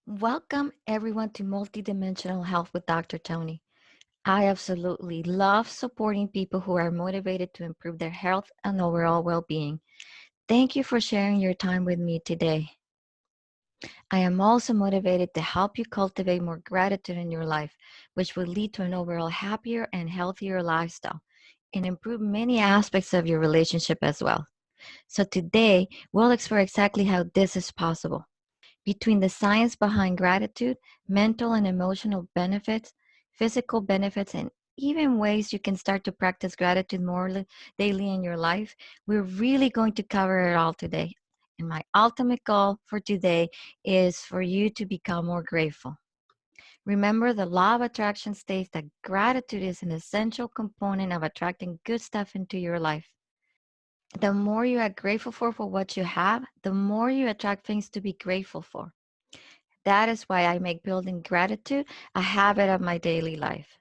Welcome everyone to Multidimensional Health with Dr. Tony. I absolutely love supporting people who are motivated to improve their health and overall well being. Thank you for sharing your time with me today. I am also motivated to help you cultivate more gratitude in your life, which will lead to an overall happier and healthier lifestyle and improve many aspects of your relationship as well. So, today we'll explore exactly how this is possible. Between the science behind gratitude, mental and emotional benefits, physical benefits, and even ways you can start to practice gratitude more daily in your life, we're really going to cover it all today. And my ultimate goal for today is for you to become more grateful. Remember, the law of attraction states that gratitude is an essential component of attracting good stuff into your life. The more you are grateful for what you have, the more you attract things to be grateful for. That is why I make building gratitude a habit of my daily life.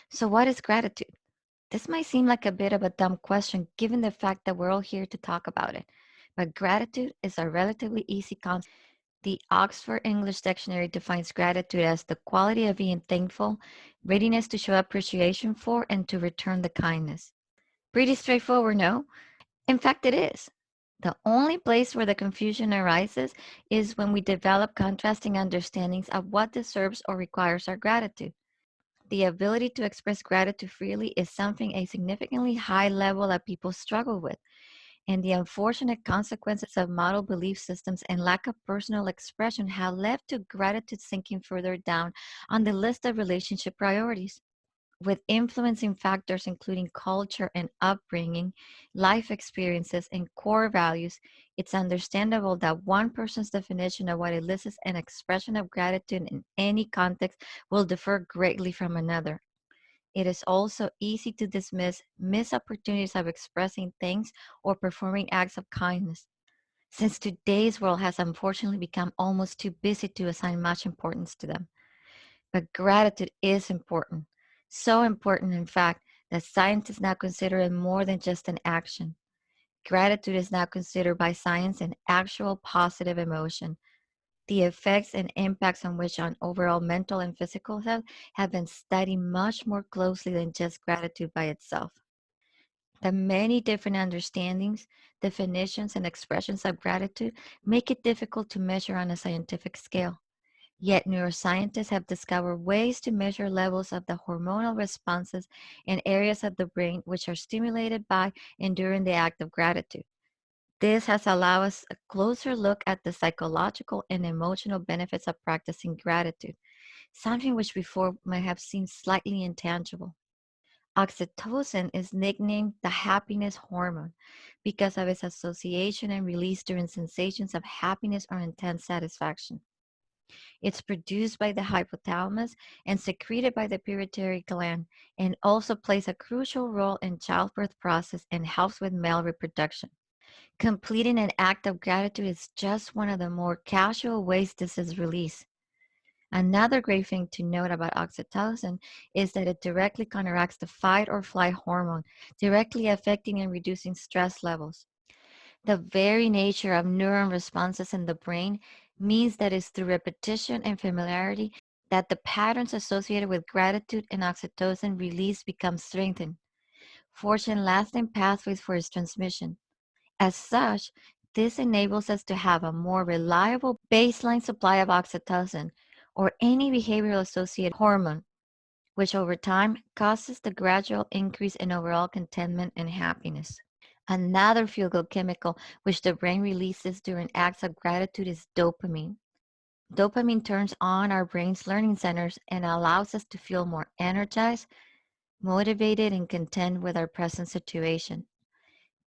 So, what is gratitude? This might seem like a bit of a dumb question given the fact that we're all here to talk about it. But gratitude is a relatively easy concept. The Oxford English Dictionary defines gratitude as the quality of being thankful, readiness to show appreciation for, and to return the kindness. Pretty straightforward, no? In fact, it is. The only place where the confusion arises is when we develop contrasting understandings of what deserves or requires our gratitude. The ability to express gratitude freely is something a significantly high level of people struggle with, and the unfortunate consequences of model belief systems and lack of personal expression have led to gratitude sinking further down on the list of relationship priorities. With influencing factors including culture and upbringing, life experiences, and core values, it's understandable that one person's definition of what elicits an expression of gratitude in any context will differ greatly from another. It is also easy to dismiss missed opportunities of expressing thanks or performing acts of kindness, since today's world has unfortunately become almost too busy to assign much importance to them. But gratitude is important. So important, in fact, that scientists now consider it more than just an action. Gratitude is now considered by science an actual positive emotion. The effects and impacts on which on overall mental and physical health have been studied much more closely than just gratitude by itself. The many different understandings, definitions, and expressions of gratitude make it difficult to measure on a scientific scale. Yet neuroscientists have discovered ways to measure levels of the hormonal responses in areas of the brain which are stimulated by and during the act of gratitude. This has allowed us a closer look at the psychological and emotional benefits of practicing gratitude, something which before might have seemed slightly intangible. Oxytocin is nicknamed the happiness hormone because of its association and release during sensations of happiness or intense satisfaction. It's produced by the hypothalamus and secreted by the pituitary gland, and also plays a crucial role in childbirth process and helps with male reproduction. Completing an act of gratitude is just one of the more casual ways this is released. Another great thing to note about oxytocin is that it directly counteracts the fight or flight hormone, directly affecting and reducing stress levels. The very nature of neuron responses in the brain means that it's through repetition and familiarity that the patterns associated with gratitude and oxytocin release become strengthened, forging lasting pathways for its transmission. As such, this enables us to have a more reliable baseline supply of oxytocin or any behavioral associated hormone, which over time causes the gradual increase in overall contentment and happiness. Another feel good chemical which the brain releases during acts of gratitude is dopamine. Dopamine turns on our brain's learning centers and allows us to feel more energized, motivated, and content with our present situation.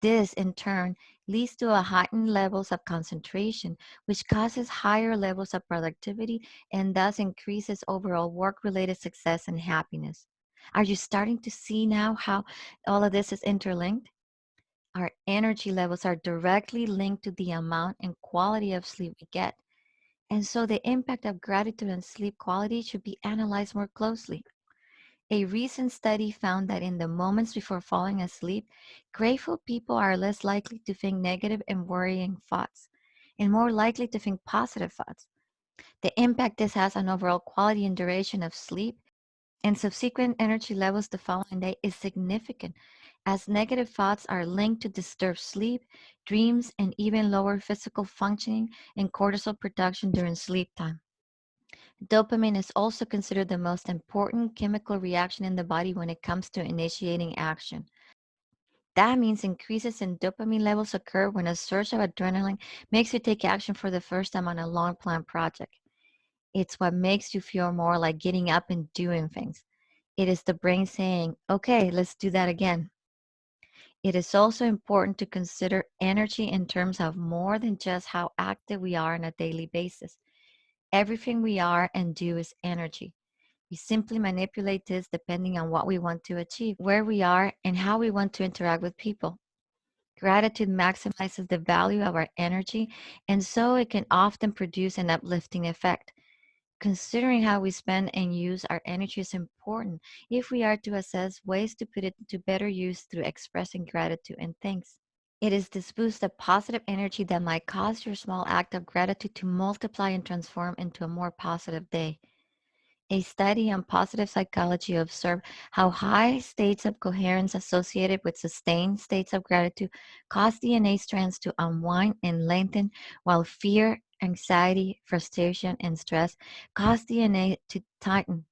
This, in turn, leads to a heightened levels of concentration, which causes higher levels of productivity and thus increases overall work-related success and happiness. Are you starting to see now how all of this is interlinked? Our energy levels are directly linked to the amount and quality of sleep we get. And so the impact of gratitude on sleep quality should be analyzed more closely. A recent study found that in the moments before falling asleep, grateful people are less likely to think negative and worrying thoughts, and more likely to think positive thoughts. The impact this has on overall quality and duration of sleep and subsequent energy levels the following day is significant, as negative thoughts are linked to disturbed sleep, dreams, and even lower physical functioning and cortisol production during sleep time. Dopamine is also considered the most important chemical reaction in the body when it comes to initiating action. That means increases in dopamine levels occur when a surge of adrenaline makes you take action for the first time on a long planned project. It's what makes you feel more like getting up and doing things. It is the brain saying, okay, let's do that again. It is also important to consider energy in terms of more than just how active we are on a daily basis. Everything we are and do is energy. We simply manipulate this depending on what we want to achieve, where we are, and how we want to interact with people. Gratitude maximizes the value of our energy, and so it can often produce an uplifting effect. Considering how we spend and use our energy is important if we are to assess ways to put it to better use through expressing gratitude and thanks. It is this boost of positive energy that might cause your small act of gratitude to multiply and transform into a more positive day. A study on positive psychology observed how high states of coherence associated with sustained states of gratitude cause DNA strands to unwind and lengthen, while fear, anxiety, frustration, and stress cause DNA to tighten,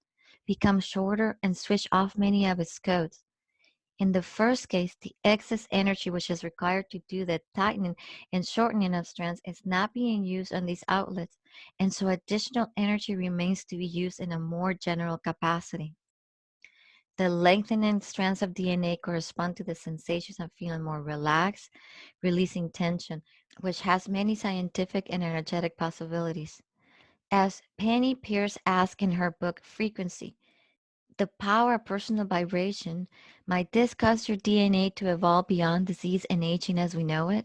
become shorter, and switch off many of its codes. In the first case, the excess energy which is required to do the tightening and shortening of strands is not being used on these outlets, and so additional energy remains to be used in a more general capacity. The lengthening strands of DNA correspond to the sensations of feeling more relaxed, releasing tension, which has many scientific and energetic possibilities. As Penny Pierce asks in her book Frequency, the power of personal vibration, might this cause your DNA to evolve beyond disease and aging as we know it?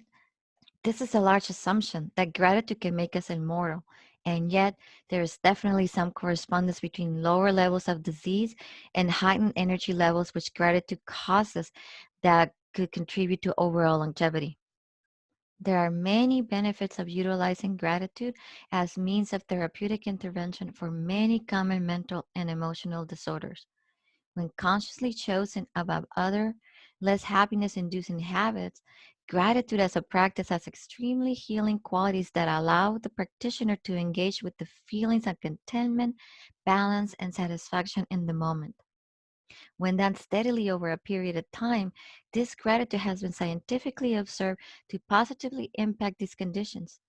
This is a large assumption that gratitude can make us immortal, and yet there is definitely some correspondence between lower levels of disease and heightened energy levels which gratitude causes that could contribute to overall longevity. There are many benefits of utilizing gratitude as means of therapeutic intervention for many common mental and emotional disorders. When consciously chosen above other, less happiness inducing habits, gratitude as a practice has extremely healing qualities that allow the practitioner to engage with the feelings of contentment, balance, and satisfaction in the moment. When done steadily over a period of time, this gratitude has been scientifically observed to positively impact these conditions.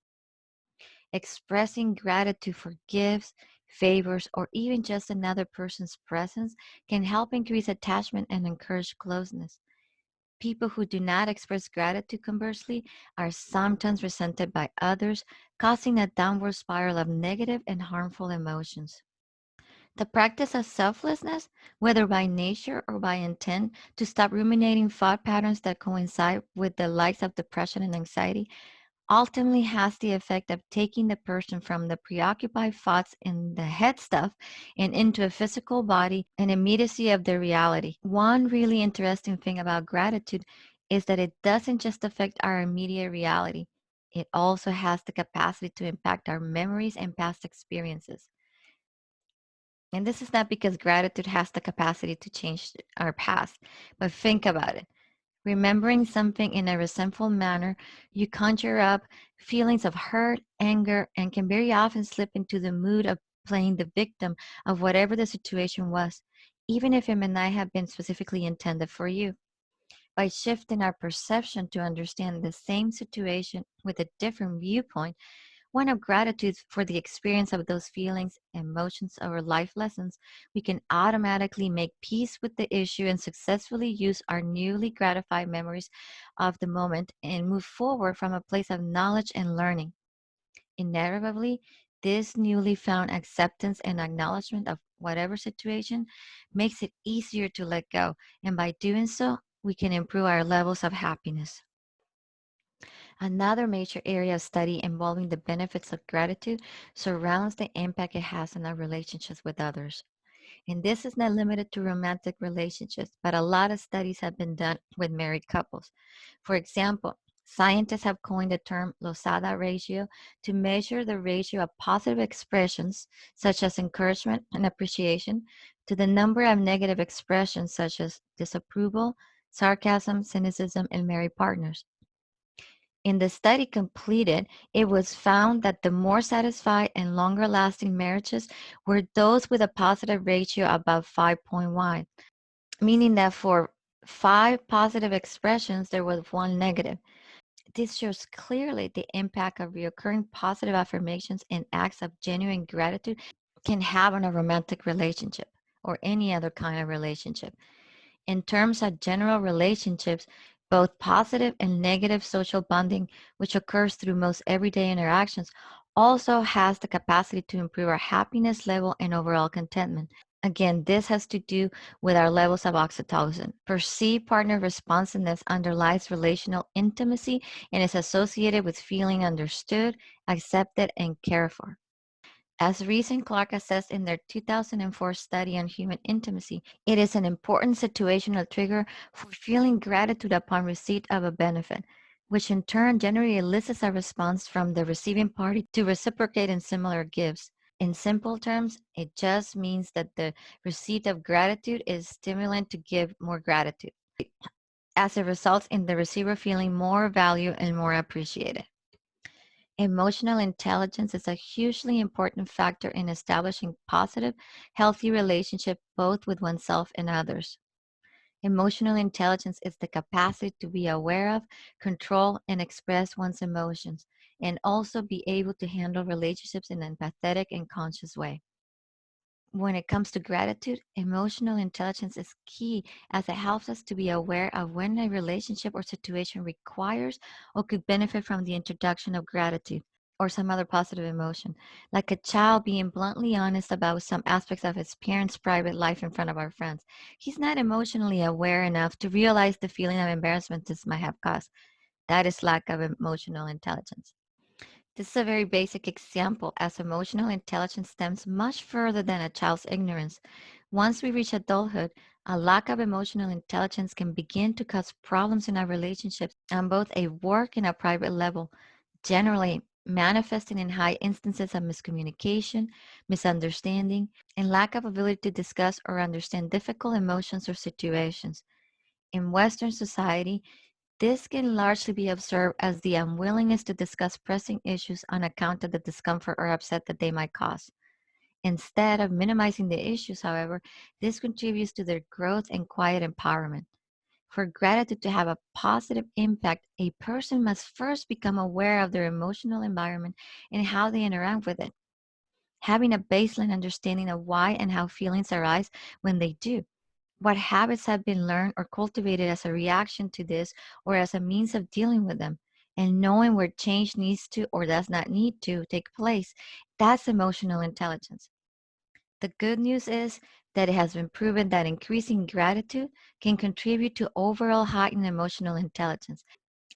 Expressing gratitude for gifts, favors, or even just another person's presence can help increase attachment and encourage closeness. People who do not express gratitude, conversely, are sometimes resented by others, causing a downward spiral of negative and harmful emotions. The practice of selflessness, whether by nature or by intent, to stop ruminating thought patterns that coincide with the likes of depression and anxiety, ultimately has the effect of taking the person from the preoccupied thoughts in the head stuff and into a physical body and immediacy of their reality. One really interesting thing about gratitude is that it doesn't just affect our immediate reality, it also has the capacity to impact our memories and past experiences. And this is not because gratitude has the capacity to change our past, but think about it. Remembering something in a resentful manner, you conjure up feelings of hurt, anger, and can very often slip into the mood of playing the victim of whatever the situation was, even if it may not have been specifically intended for you. By shifting our perception to understand the same situation with a different viewpoint, one of gratitude for the experience of those feelings, emotions, or life lessons, we can automatically make peace with the issue and successfully use our newly gratified memories of the moment and move forward from a place of knowledge and learning. Inevitably, this newly found acceptance and acknowledgement of whatever situation makes it easier to let go, and by doing so, we can improve our levels of happiness. Another major area of study involving the benefits of gratitude surrounds the impact it has on our relationships with others. And this is not limited to romantic relationships, but a lot of studies have been done with married couples. For example, Scientists have coined the term Losada ratio to measure the ratio of positive expressions, such as encouragement and appreciation, to the number of negative expressions, such as disapproval, sarcasm, cynicism, and married partners. In the study completed, it was found that the more satisfied and longer lasting marriages were those with a positive ratio above 5.1, meaning that for 5 positive expressions, there was 1 negative. This shows clearly the impact of recurring positive affirmations and acts of genuine gratitude can have on a romantic relationship or any other kind of relationship. In terms of general relationships, both positive and negative social bonding, which occurs through most everyday interactions, also has the capacity to improve our happiness level and overall contentment. Again, this has to do with our levels of oxytocin. Perceived partner responsiveness underlies relational intimacy and is associated with feeling understood, accepted, and cared for. As Rees and Clark assessed in their 2004 study on human intimacy, it is an important situational trigger for feeling gratitude upon receipt of a benefit, which in turn generally elicits a response from the receiving party to reciprocate in similar gifts. In simple terms, it just means that the receipt of gratitude is stimulant to give more gratitude, as it results in the receiver feeling more value and more appreciated. Emotional intelligence is a hugely important factor in establishing positive, healthy relationships both with oneself and others. Emotional intelligence is the capacity to be aware of, control, and express one's emotions, and also be able to handle relationships in an empathetic and conscious way. When it comes to gratitude, emotional intelligence is key as it helps us to be aware of when a relationship or situation requires or could benefit from the introduction of gratitude or some other positive emotion, like a child being bluntly honest about some aspects of his parents' private life in front of our friends. He's not emotionally aware enough to realize the feeling of embarrassment this might have caused. That is lack of emotional intelligence. This is a very basic example, as emotional intelligence stems much further than a child's ignorance. Once we reach adulthood, a lack of emotional intelligence can begin to cause problems in our relationships on both a work and a private level, generally manifesting in high instances of miscommunication, misunderstanding, and lack of ability to discuss or understand difficult emotions or situations. In Western society, this can largely be observed as the unwillingness to discuss pressing issues on account of the discomfort or upset that they might cause. Instead of minimizing the issues, however, this contributes to their growth and quiet empowerment. For gratitude to have a positive impact, a person must first become aware of their emotional environment and how they interact with it, having a baseline understanding of why and how feelings arise when they do. What habits have been learned or cultivated as a reaction to this or as a means of dealing with them, and knowing where change needs to or does not need to take place. That's emotional intelligence. The good news is that it has been proven that increasing gratitude can contribute to overall heightened emotional intelligence,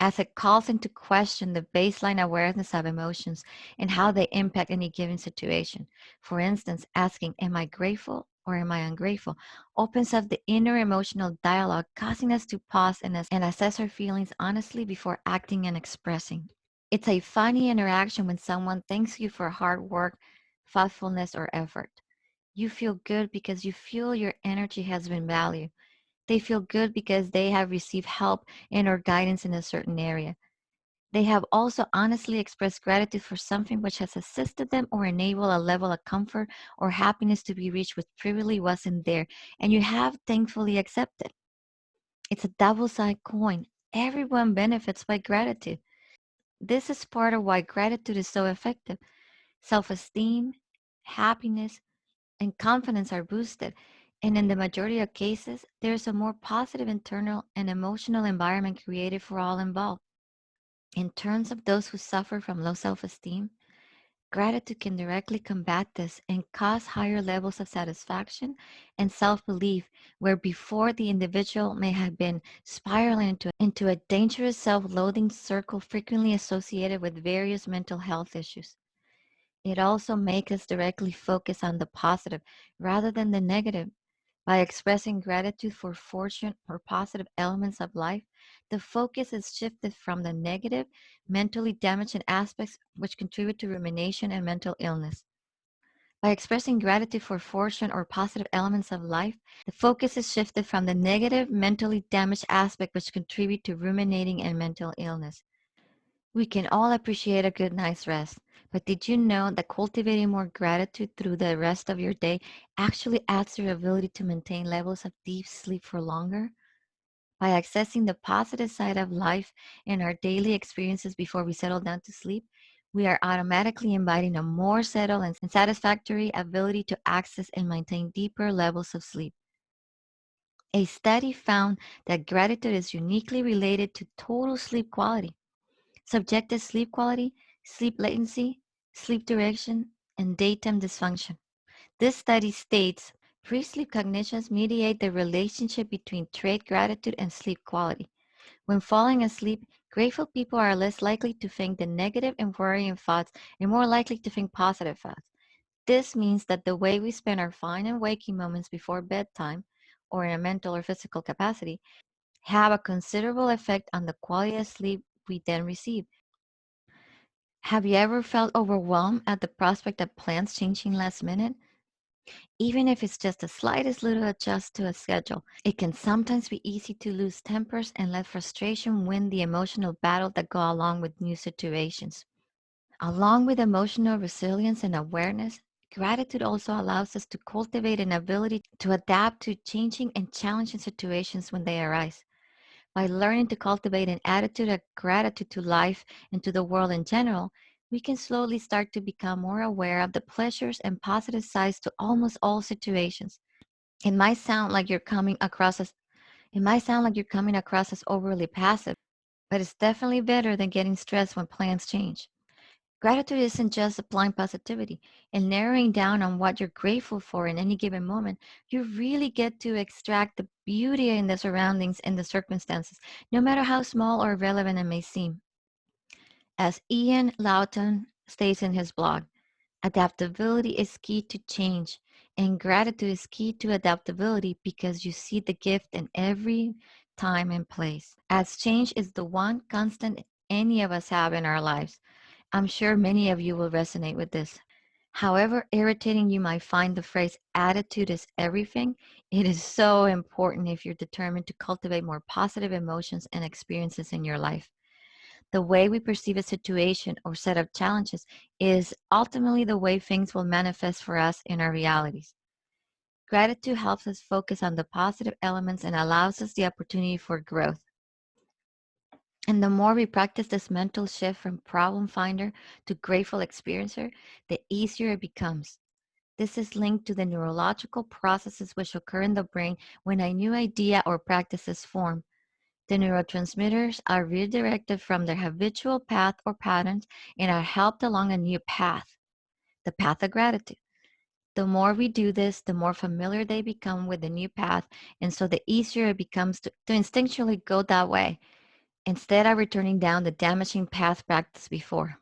as it calls into question the baseline awareness of emotions and how they impact any given situation. For instance, asking, "Am I grateful or am I ungrateful?" opens up the inner emotional dialogue, causing us to pause and assess our feelings honestly before acting and expressing. It's a funny interaction when someone thanks you for hard work, thoughtfulness, or effort. You feel good because you feel your energy has been valued. They feel good because they have received help and or guidance in a certain area. They have also honestly expressed gratitude for something which has assisted them or enabled a level of comfort or happiness to be reached which previously wasn't there, and you have thankfully accepted. It's a double-sided coin. Everyone benefits by gratitude. This is part of why gratitude is so effective. Self-esteem, happiness, and confidence are boosted. And in the majority of cases, there's a more positive internal and emotional environment created for all involved. In terms of those who suffer from low self esteem, gratitude can directly combat this and cause higher levels of satisfaction and self belief, where before the individual may have been spiraling into a dangerous self loathing circle frequently associated with various mental health issues. It also makes us directly focus on the positive rather than the negative, By expressing gratitude for fortune or positive elements of life, the focus is shifted from the negative, mentally damaging aspects which contribute to rumination and mental illness. By expressing gratitude for fortune or positive elements of life, the focus is shifted from the negative, mentally damaged aspect which contribute to ruminating and mental illness. We can all appreciate a good night's rest, but did you know that cultivating more gratitude through the rest of your day actually adds to your ability to maintain levels of deep sleep for longer? By accessing the positive side of life in our daily experiences before we settle down to sleep, we are automatically inviting a more settled and satisfactory ability to access and maintain deeper levels of sleep. A study found that gratitude is uniquely related to total sleep quality, subjective sleep quality, sleep latency, sleep duration, and daytime dysfunction. This study states pre-sleep cognitions mediate the relationship between trait gratitude and sleep quality. When falling asleep, grateful people are less likely to think the negative and worrying thoughts and more likely to think positive thoughts. This means that the way we spend our fine and waking moments before bedtime, or in a mental or physical capacity, have a considerable effect on the quality of sleep we then receive. Have you ever felt overwhelmed at the prospect of plans changing last minute? Even if it's just the slightest little adjust to a schedule, it can sometimes be easy to lose tempers and let frustration win the emotional battle that go along with new situations. Along with emotional resilience and awareness, gratitude also allows us to cultivate an ability to adapt to changing and challenging situations when they arise. By learning to cultivate an attitude of gratitude to life and to the world in general, we can slowly start to become more aware of the pleasures and positive sides to almost all situations. It might sound like you're coming across as it might sound like you're coming across as overly passive, but it's definitely better than getting stressed when plans change. Gratitude isn't just applying positivity and narrowing down on what you're grateful for in any given moment. You really get to extract the beauty in the surroundings and the circumstances, no matter how small or irrelevant it may seem. As Ian Lawton states in his blog, adaptability is key to change, and gratitude is key to adaptability because you see the gift in every time and place. As change is the one constant any of us have in our lives, I'm sure many of you will resonate with this. However irritating you might find the phrase attitude is everything, it is so important if you're determined to cultivate more positive emotions and experiences in your life. The way we perceive a situation or set of challenges is ultimately the way things will manifest for us in our realities. Gratitude helps us focus on the positive elements and allows us the opportunity for growth. And the more we practice this mental shift from problem finder to grateful experiencer, the easier it becomes. This is linked to the neurological processes which occur in the brain when a new idea or practice is formed. The neurotransmitters are redirected from their habitual path or patterns and are helped along a new path, the path of gratitude. The more we do this, the more familiar they become with the new path, and so the easier it becomes to instinctually go that way instead of returning down the damaging path practiced before.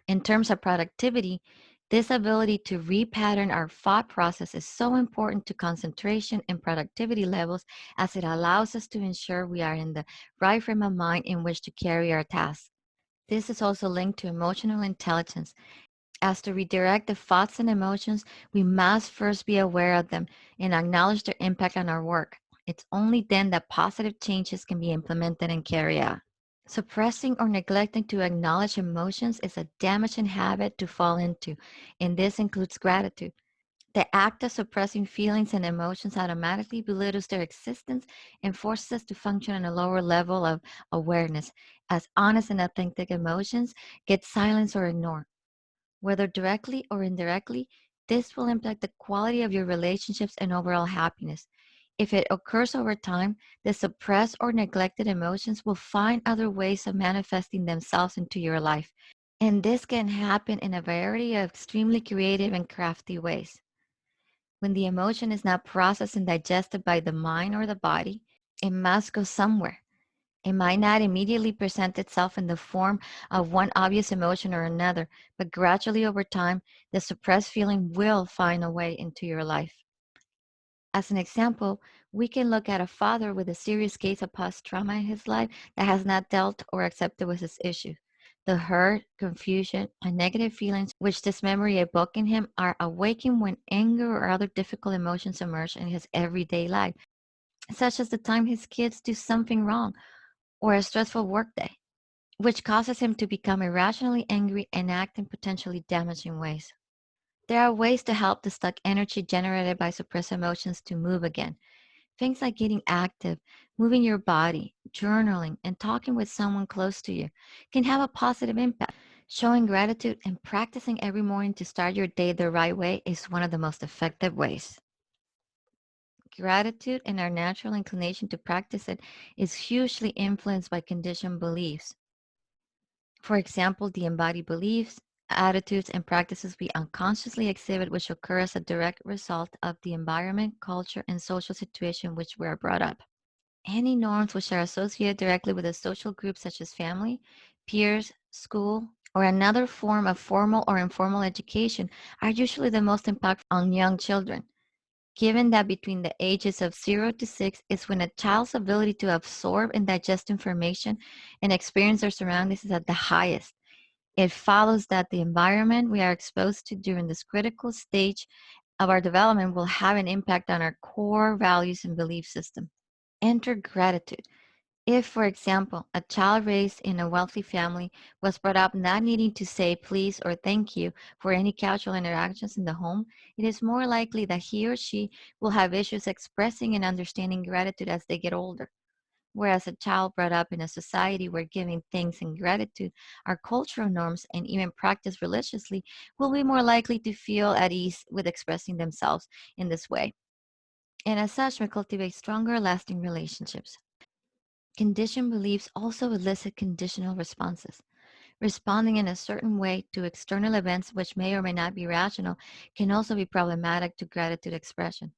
In terms of productivity, this ability to repattern our thought process is so important to concentration and productivity levels as it allows us to ensure we are in the right frame of mind in which to carry our tasks. This is also linked to emotional intelligence. As to redirect the thoughts and emotions, we must first be aware of them and acknowledge their impact on our work. It's only then that positive changes can be implemented and carried out. Suppressing or neglecting to acknowledge emotions is a damaging habit to fall into, and this includes gratitude. The act of suppressing feelings and emotions automatically belittles their existence and forces us to function on a lower level of awareness, as honest and authentic emotions get silenced or ignored. Whether directly or indirectly, this will impact the quality of your relationships and overall happiness. If it occurs over time, the suppressed or neglected emotions will find other ways of manifesting themselves into your life. And this can happen in a variety of extremely creative and crafty ways. When the emotion is not processed and digested by the mind or the body, it must go somewhere. It might not immediately present itself in the form of one obvious emotion or another, but gradually over time, the suppressed feeling will find a way into your life. As an example, we can look at a father with a serious case of past trauma in his life that has not dealt or accepted with his issue. The hurt, confusion, and negative feelings which this memory evoke in him are awakened when anger or other difficult emotions emerge in his everyday life, such as the time his kids do something wrong or a stressful workday, which causes him to become irrationally angry and act in potentially damaging ways. There are ways to help the stuck energy generated by suppressed emotions to move again. Things like getting active, moving your body, journaling, and talking with someone close to you can have a positive impact. Showing gratitude and practicing every morning to start your day the right way is one of the most effective ways. Gratitude and our natural inclination to practice it is hugely influenced by conditioned beliefs. For example, the embodied beliefs, attitudes, and practices we unconsciously exhibit, which occur as a direct result of the environment, culture, and social situation in which we are brought up. Any norms which are associated directly with a social group, such as family, peers, school, or another form of formal or informal education, are usually the most impactful on young children. Given that between the ages of 0 to 6 is when a child's ability to absorb and digest information and experience their surroundings is at the highest, it follows that the environment we are exposed to during this critical stage of our development will have an impact on our core values and belief system. Enter gratitude. If, for example, a child raised in a wealthy family was brought up not needing to say please or thank you for any casual interactions in the home, it is more likely that he or she will have issues expressing and understanding gratitude as they get older. Whereas a child brought up in a society where giving thanks and gratitude are cultural norms and even practiced religiously will be more likely to feel at ease with expressing themselves in this way. And as such, may cultivate stronger, lasting relationships. Conditioned beliefs also elicit conditional responses. Responding in a certain way to external events, which may or may not be rational, can also be problematic to gratitude expression.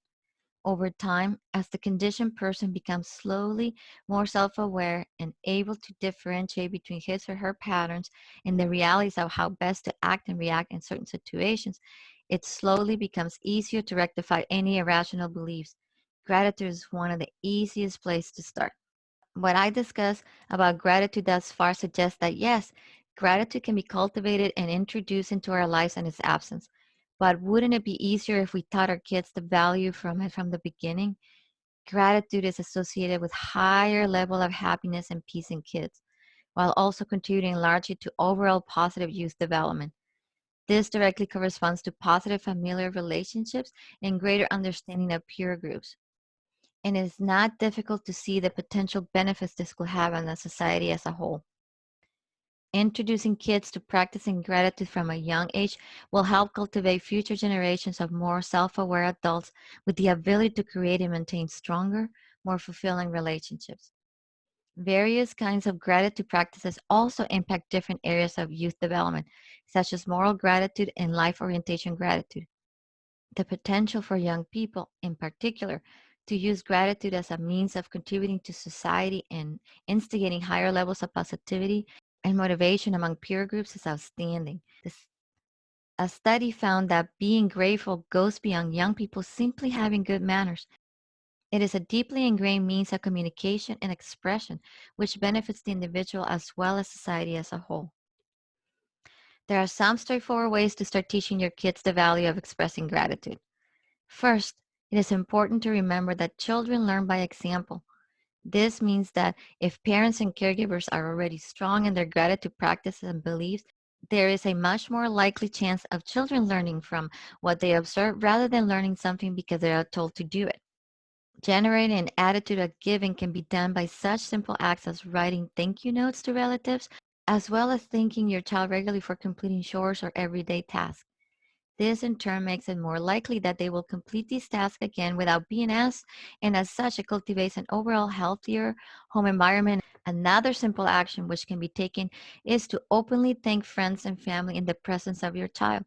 Over time, as the conditioned person becomes slowly more self aware and able to differentiate between his or her patterns and the realities of how best to act and react in certain situations, it slowly becomes easier to rectify any irrational beliefs. Gratitude is one of the easiest places to start. What I discussed about gratitude thus far suggests that yes, gratitude can be cultivated and introduced into our lives in its absence. But wouldn't it be easier if we taught our kids the value from it from the beginning? Gratitude is associated with higher level of happiness and peace in kids, while also contributing largely to overall positive youth development. This directly corresponds to positive familiar relationships and greater understanding of peer groups, and it is not difficult to see the potential benefits this could have on the society as a whole. Introducing kids to practicing gratitude from a young age will help cultivate future generations of more self aware adults with the ability to create and maintain stronger, more fulfilling relationships. Various kinds of gratitude practices also impact different areas of youth development, such as moral gratitude and life orientation gratitude. The potential for young people, in particular, to use gratitude as a means of contributing to society and instigating higher levels of positivity and motivation among peer groups is outstanding. A study found that being grateful goes beyond young people simply having good manners. It is a deeply ingrained means of communication and expression, which benefits the individual as well as society as a whole. There are some straightforward ways to start teaching your kids the value of expressing gratitude. First, it is important to remember that children learn by example. This means that if parents and caregivers are already strong in their gratitude practices and beliefs, there is a much more likely chance of children learning from what they observe rather than learning something because they are told to do it. Generating an attitude of giving can be done by such simple acts as writing thank you notes to relatives, as well as thanking your child regularly for completing chores or everyday tasks. This in turn makes it more likely that they will complete these tasks again without being asked, and as such, it cultivates an overall healthier home environment. Another simple action which can be taken is to openly thank friends and family in the presence of your child,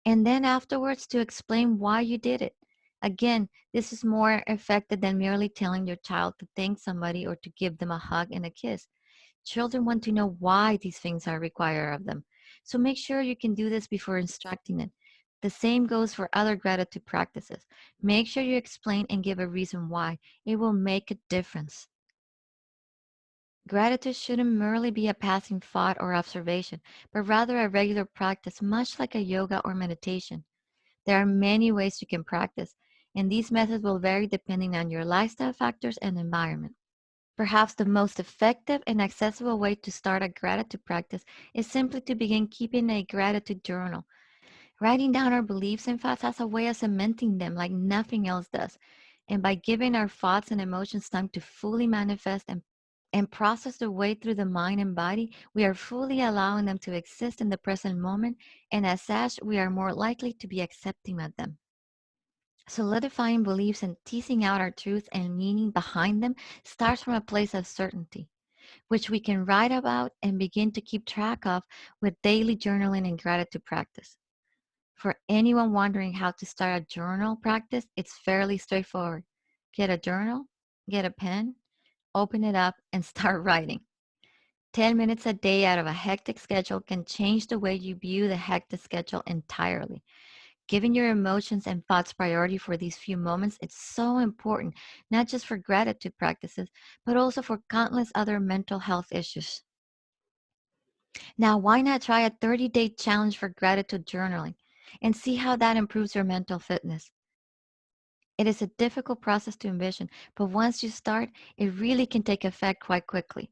and then afterwards to explain why you did it. Again, this is more effective than merely telling your child to thank somebody or to give them a hug and a kiss. Children want to know why these things are required of them. So make sure you can do this before instructing them. The same goes for other gratitude practices. Make sure you explain and give a reason why. It will make a difference. Gratitude shouldn't merely be a passing thought or observation, but rather a regular practice, much like a yoga or meditation. There are many ways you can practice, and these methods will vary depending on your lifestyle factors and environment. Perhaps the most effective and accessible way to start a gratitude practice is simply to begin keeping a gratitude journal. Writing down our beliefs and thoughts has a way of cementing them like nothing else does. And by giving our thoughts and emotions time to fully manifest and process their way through the mind and body, we are fully allowing them to exist in the present moment. And as such, we are more likely to be accepting of them. Solidifying beliefs and teasing out our truth and meaning behind them starts from a place of certainty, which we can write about and begin to keep track of with daily journaling and gratitude practice. For anyone wondering how to start a journal practice, it's fairly straightforward. Get a journal, get a pen, open it up, and start writing. 10 minutes a day out of a hectic schedule can change the way you view the hectic schedule entirely. Giving your emotions and thoughts priority for these few moments is so important, not just for gratitude practices, but also for countless other mental health issues. Now, why not try a 30-day challenge for gratitude journaling and see how that improves your mental fitness? It is a difficult process to envision, but once you start, it really can take effect quite quickly.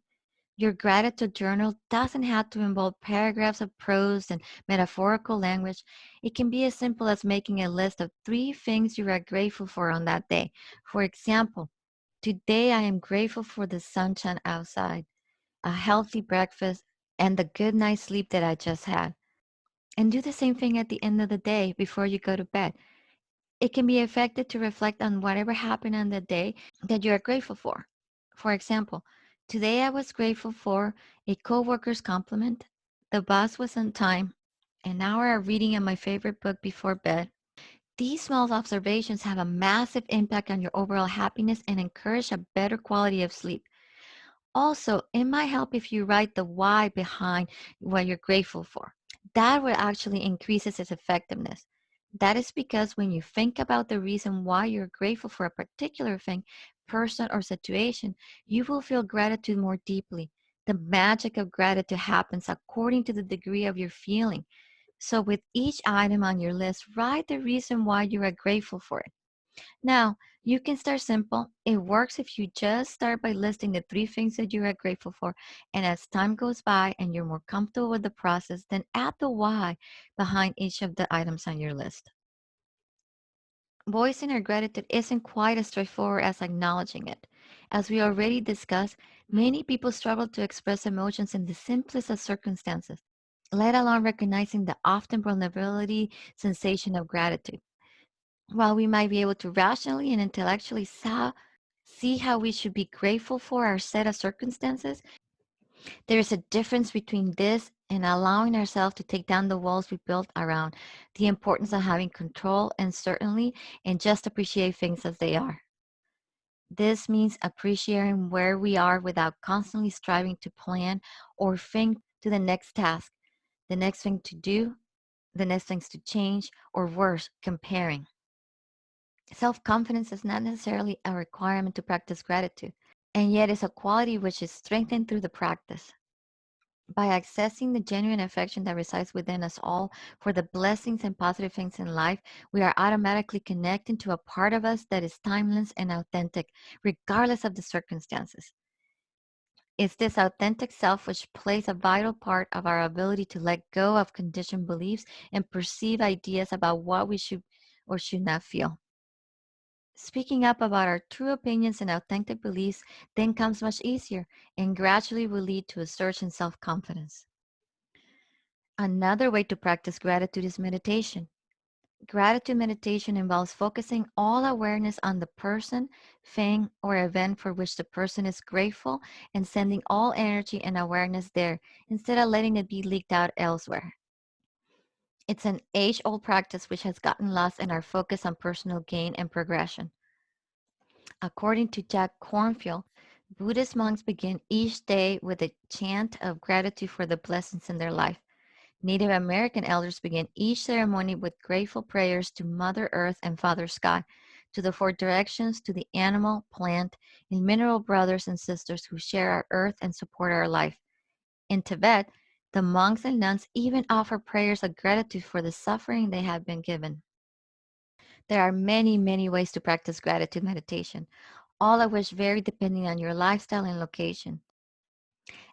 Your gratitude journal doesn't have to involve paragraphs of prose and metaphorical language. It can be as simple as making a list of 3 things you are grateful for on that day. For example, today I am grateful for the sunshine outside, a healthy breakfast, and the good night's sleep that I just had. And do the same thing at the end of the day before you go to bed. It can be effective to reflect on whatever happened on the day that you are grateful for. For example, today I was grateful for a coworker's compliment, the bus was on time, an hour of reading of my favorite book before bed. These small observations have a massive impact on your overall happiness and encourage a better quality of sleep. Also, it might help if you write the why behind what you're grateful for. That will actually increases its effectiveness. That is because when you think about the reason why you're grateful for a particular thing, person, or situation, you will feel gratitude more deeply. The magic of gratitude happens according to the degree of your feeling. So, with each item on your list, write the reason why you are grateful for it. Now, you can start simple. It works if you just start by listing the 3 things that you are grateful for. And as time goes by and you're more comfortable with the process, then add the why behind each of the items on your list. Voicing our gratitude isn't quite as straightforward as acknowledging it. As we already discussed, many people struggle to express emotions in the simplest of circumstances, let alone recognizing the often vulnerability sensation of gratitude. While we might be able to rationally and intellectually see how we should be grateful for our set of circumstances, there is a difference between this and allowing ourselves to take down the walls we built around the importance of having control and certainly and just appreciate things as they are. This means appreciating where we are without constantly striving to plan or think to the next task, the next thing to do, the next things to change, or worse, comparing. Self confidence is not necessarily a requirement to practice gratitude, and yet is a quality which is strengthened through the practice. By accessing the genuine affection that resides within us all for the blessings and positive things in life, we are automatically connecting to a part of us that is timeless and authentic, regardless of the circumstances. It's this authentic self which plays a vital part of our ability to let go of conditioned beliefs and perceive ideas about what we should or should not feel. Speaking up about our true opinions and authentic beliefs then comes much easier and gradually will lead to a surge in self confidence. Another way to practice gratitude is meditation. Gratitude meditation involves focusing all awareness on the person, thing, or event for which the person is grateful and sending all energy and awareness there instead of letting it be leaked out elsewhere. It's an age old practice which has gotten lost in our focus on personal gain and progression. According to Jack Cornfield, Buddhist monks begin each day with a chant of gratitude for the blessings in their life. Native American elders began each ceremony with grateful prayers to Mother Earth and Father Sky, to the four directions, to the animal, plant, and mineral brothers and sisters who share our earth and support our life. In Tibet, the monks and nuns even offer prayers of gratitude for the suffering they have been given. There are many, many ways to practice gratitude meditation, all of which vary depending on your lifestyle and location.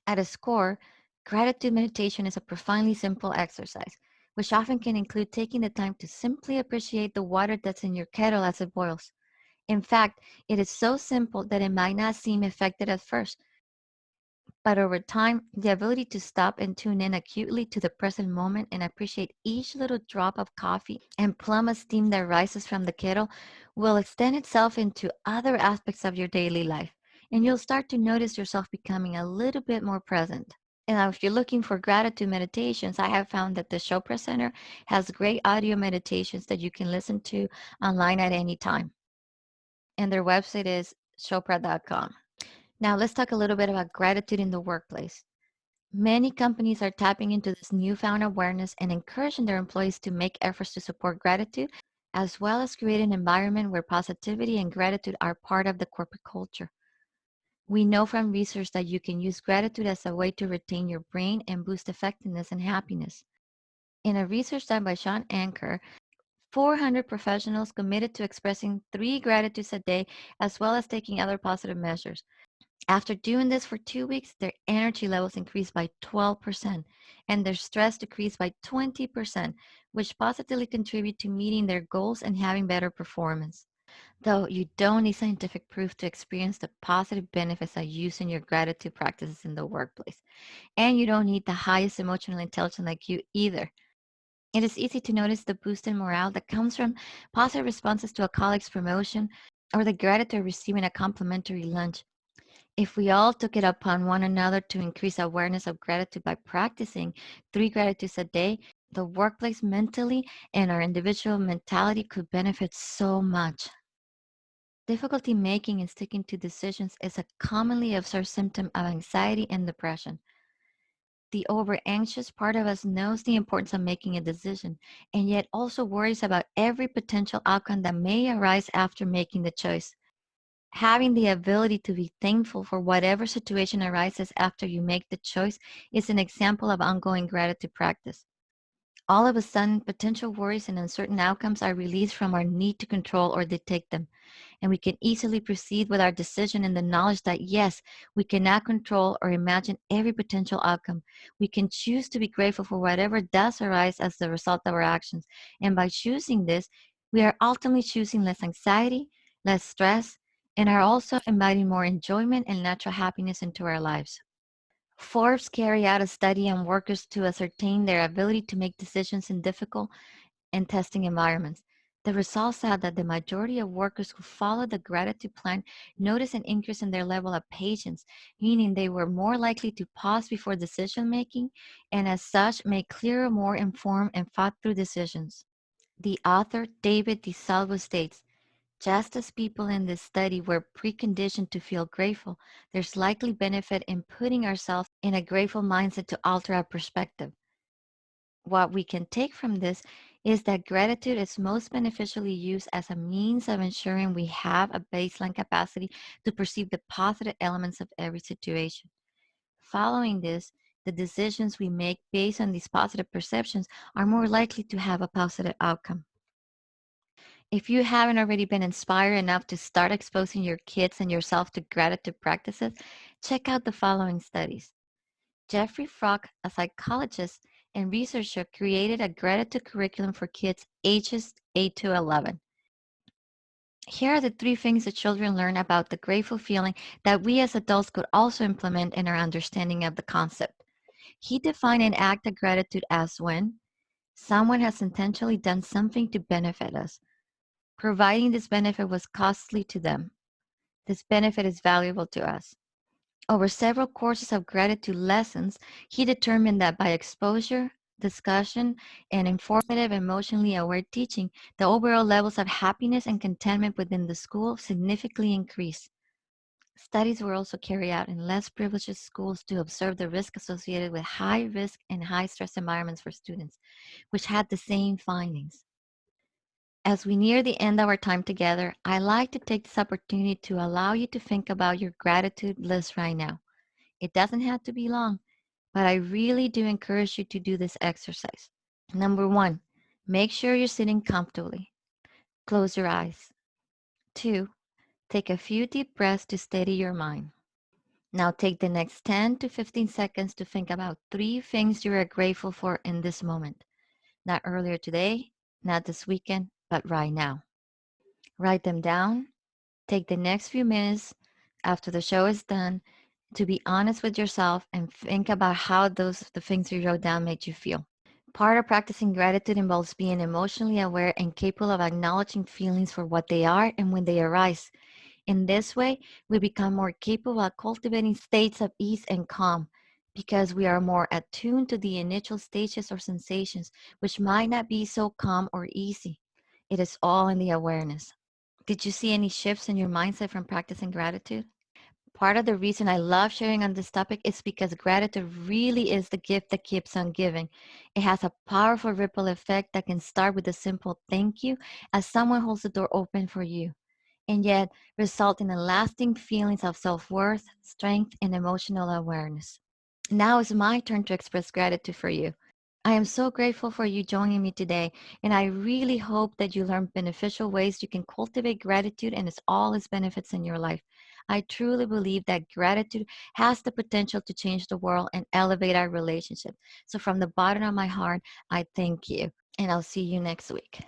At its core, gratitude meditation is a profoundly simple exercise, which often can include taking the time to simply appreciate the water that's in your kettle as it boils. In fact, it is so simple that it might not seem effective at first, but over time, the ability to stop and tune in acutely to the present moment and appreciate each little drop of coffee and plum of steam that rises from the kettle will extend itself into other aspects of your daily life. And you'll start to notice yourself becoming a little bit more present. And now, if you're looking for gratitude meditations, I have found that the Chopra Center has great audio meditations that you can listen to online at any time. And their website is chopra.com. Now, let's talk a little bit about gratitude in the workplace. Many companies are tapping into this newfound awareness and encouraging their employees to make efforts to support gratitude, as well as create an environment where positivity and gratitude are part of the corporate culture. We know from research that you can use gratitude as a way to retain your brain and boost effectiveness and happiness. In a research done by Sean Anker, 400 professionals committed to expressing 3 gratitudes a day, as well as taking other positive measures. After doing this for 2 weeks, their energy levels increased by 12% and their stress decreased by 20%, which positively contribute to meeting their goals and having better performance. Though you don't need scientific proof to experience the positive benefits of using your gratitude practices in the workplace. And you don't need the highest emotional intelligence like you either. It is easy to notice the boost in morale that comes from positive responses to a colleague's promotion or the gratitude of receiving a complimentary lunch. If we all took it upon one another to increase awareness of gratitude by practicing 3 gratitudes a day, the workplace mentally and our individual mentality could benefit so much. Difficulty making and sticking to decisions is a commonly observed symptom of anxiety and depression. The over anxious part of us knows the importance of making a decision and yet also worries about every potential outcome that may arise after making the choice. Having the ability to be thankful for whatever situation arises after you make the choice is an example of ongoing gratitude practice. All of a sudden, potential worries and uncertain outcomes are released from our need to control or detect them, and we can easily proceed with our decision in the knowledge that yes, we cannot control or imagine every potential outcome. We can choose to be grateful for whatever does arise as the result of our actions, and by choosing this, we are ultimately choosing less anxiety, less stress, and are also inviting more enjoyment and natural happiness into our lives. Forbes carried out a study on workers to ascertain their ability to make decisions in difficult and testing environments. The results said that the majority of workers who followed the gratitude plan noticed an increase in their level of patience, meaning they were more likely to pause before decision making and, as such, make clearer, more informed, and thought through decisions. The author, David DeSalvo, states, just as people in this study were preconditioned to feel grateful, there's likely benefit in putting ourselves in a grateful mindset to alter our perspective. What we can take from this is that gratitude is most beneficially used as a means of ensuring we have a baseline capacity to perceive the positive elements of every situation. Following this, the decisions we make based on these positive perceptions are more likely to have a positive outcome. If you haven't already been inspired enough to start exposing your kids and yourself to gratitude practices, check out the following studies. Jeffrey Frock, a psychologist and researcher, created a gratitude curriculum for kids ages 8 to 11. Here are the 3 things that children learn about the grateful feeling that we as adults could also implement in our understanding of the concept. He defined an act of gratitude as when someone has intentionally done something to benefit us, providing this benefit was costly to them. This benefit is valuable to us. Over several courses of gratitude lessons, he determined that by exposure, discussion, and informative, emotionally aware teaching, the overall levels of happiness and contentment within the school significantly increased. Studies were also carried out in less privileged schools to observe the risk associated with high risk and high stress environments for students, which had the same findings. As we near the end of our time together, I like to take this opportunity to allow you to think about your gratitude list right now. It doesn't have to be long, but I really do encourage you to do this exercise. Number one, make sure you're sitting comfortably. Close your eyes. Two, take a few deep breaths to steady your mind. Now take the next 10 to 15 seconds to think about three things you are grateful for in this moment. Not earlier today, not this weekend, but right now. Write them down. Take the next few minutes after the show is done to be honest with yourself and think about how the things you wrote down made you feel. Part of practicing gratitude involves being emotionally aware and capable of acknowledging feelings for what they are and when they arise. In this way, we become more capable of cultivating states of ease and calm because we are more attuned to the initial stages or sensations, which might not be so calm or easy. It is all in the awareness. Did you see any shifts in your mindset from practicing gratitude? Part of the reason I love sharing on this topic is because gratitude really is the gift that keeps on giving. It has a powerful ripple effect that can start with a simple thank you as someone holds the door open for you, and yet result in a lasting feelings of self-worth, strength, and emotional awareness. Now it's my turn to express gratitude for you. I am so grateful for you joining me today, and I really hope that you learn beneficial ways you can cultivate gratitude and all its benefits in your life. I truly believe that gratitude has the potential to change the world and elevate our relationship. So, from the bottom of my heart, I thank you, and I'll see you next week.